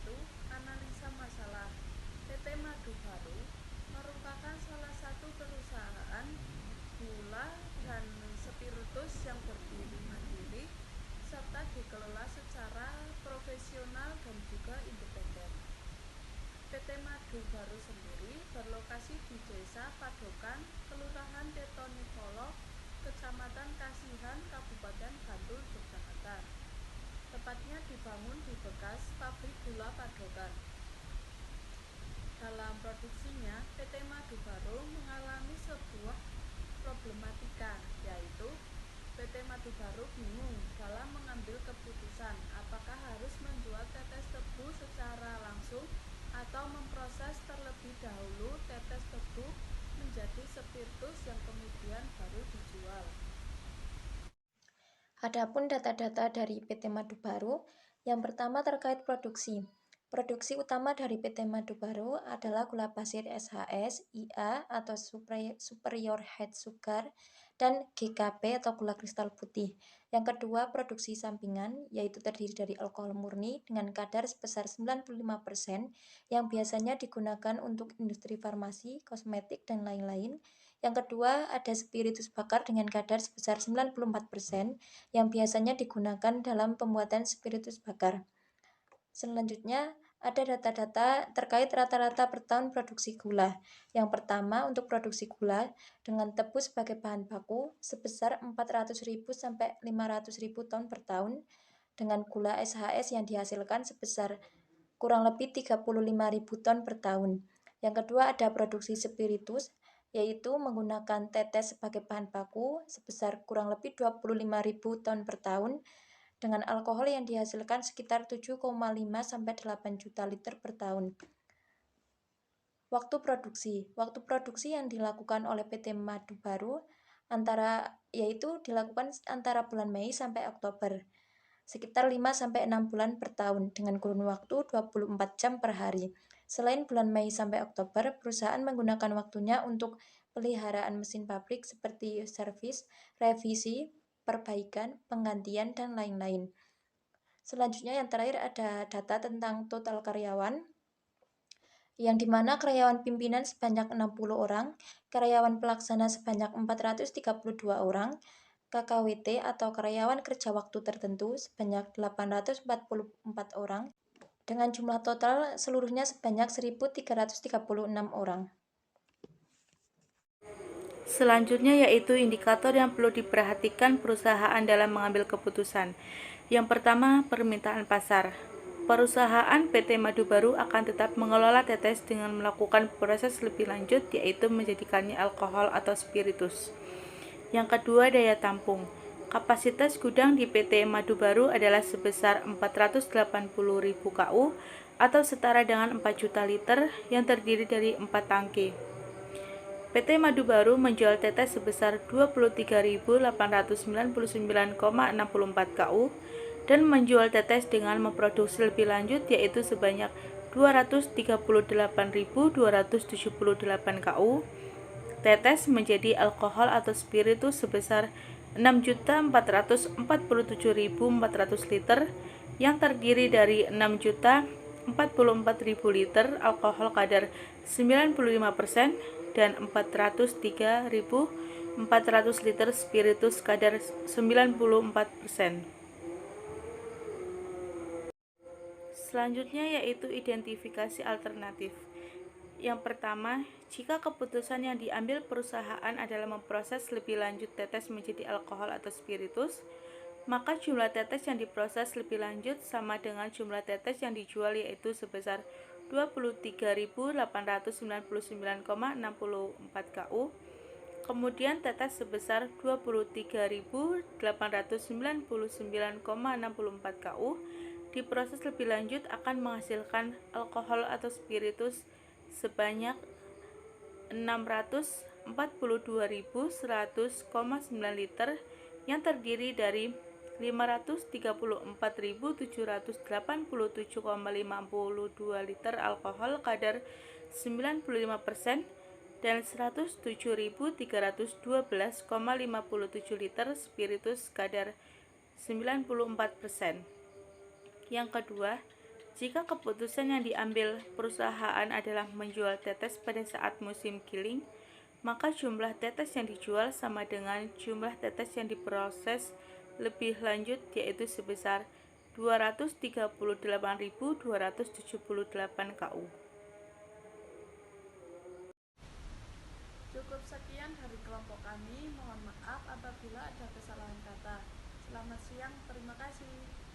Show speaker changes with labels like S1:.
S1: yaitu analisa masalah. PT Madu Baru merupakan salah satu perusahaan gula dan spiritus yang berdiri mandiri serta dikelola secara profesional dan juga independen. PT Madu Baru sendiri berlokasi di Desa Padokan, Kelurahan Tetonipolo, Kecamatan Kasihan, Kabupaten Bantul, Yogyakarta. Tepatnya dibangun di bekas pabrik gula Padokan. Dalam produksinya, PT Madu Baru mengalami sebuah problematika, yaitu PT Madu Baru bingung dalam mengambil keputusan apakah harus menjual tetes tebu secara langsung atau memproses terlebih dahulu tetes tebu menjadi spiritus yang kemudian baru dijual.
S2: Adapun data-data dari PT Madu Baru, yang pertama terkait produksi. Produksi utama dari PT Madu Baru adalah gula pasir SHS, IA atau Superior Head Sugar, dan GKP atau gula kristal putih. Yang kedua, produksi sampingan, yaitu terdiri dari alkohol murni dengan kadar sebesar 95% yang biasanya digunakan untuk industri farmasi, kosmetik, dan lain-lain. Yang kedua, ada spiritus bakar dengan kadar sebesar 94% yang biasanya digunakan dalam pembuatan spiritus bakar. Selanjutnya, ada data-data terkait rata-rata per tahun produksi gula. Yang pertama, untuk produksi gula dengan tebu sebagai bahan baku sebesar 400.000 sampai 500.000 ton per tahun, dengan gula SHS yang dihasilkan sebesar kurang lebih 35.000 ton per tahun. Yang kedua, ada produksi spiritus, yaitu menggunakan tetes sebagai bahan baku sebesar kurang lebih 25.000 ton per tahun, dengan alkohol yang dihasilkan sekitar 7,5 sampai 8 juta liter per tahun. Waktu produksi yang dilakukan oleh PT Madu Baru dilakukan antara bulan Mei sampai Oktober, sekitar 5 sampai 6 bulan per tahun dengan kurun waktu 24 jam per hari. Selain bulan Mei sampai Oktober, perusahaan menggunakan waktunya untuk peliharaan mesin pabrik seperti servis, revisi, perbaikan, penggantian, dan lain-lain. Selanjutnya yang terakhir ada data tentang total karyawan, yang dimana karyawan pimpinan sebanyak 60 orang, karyawan pelaksana sebanyak 432 orang, KKWT atau karyawan kerja waktu tertentu sebanyak 844 orang, dengan jumlah total seluruhnya sebanyak 1.336 orang.
S3: Selanjutnya yaitu indikator yang perlu diperhatikan perusahaan dalam mengambil keputusan. Yang pertama, permintaan pasar. Perusahaan PT Madu Baru akan tetap mengelola tetes dengan melakukan proses lebih lanjut, yaitu menjadikannya alkohol atau spiritus. Yang kedua, daya tampung. Kapasitas gudang di PT Madu Baru adalah sebesar 480.000 KU atau setara dengan 4 juta liter yang terdiri dari 4 tangki. PT Madu Baru menjual tetes sebesar 23.899,64 KU dan menjual tetes dengan memproduksi lebih lanjut, yaitu sebanyak 238.278 KU. Tetes menjadi alkohol atau spiritus sebesar 6.447.400 liter yang terdiri dari 6.044.000 liter alkohol kadar 95% dan 403.400 liter spiritus kadar 94%. Selanjutnya yaitu identifikasi alternatif. Yang pertama, jika keputusan yang diambil perusahaan adalah memproses lebih lanjut tetes menjadi alkohol atau spiritus, maka jumlah tetes yang diproses lebih lanjut sama dengan jumlah tetes yang dijual, yaitu sebesar 23.899,64 KU. Kemudian tetes sebesar 23.899,64 KU diproses lebih lanjut akan menghasilkan alkohol atau spiritus sebanyak 642.100,9 liter yang terdiri dari 534.787,52 liter alkohol kadar 95% dan 107.312,57 liter spiritus kadar 94%. Yang kedua, Jika keputusan yang diambil perusahaan adalah menjual tetes pada saat musim giling, maka jumlah tetes yang dijual sama dengan jumlah tetes yang diproses lebih lanjut, yaitu sebesar 238.278 KU.
S1: Cukup sekian dari kelompok kami. Mohon maaf apabila ada kesalahan kata. Selamat siang, terima kasih.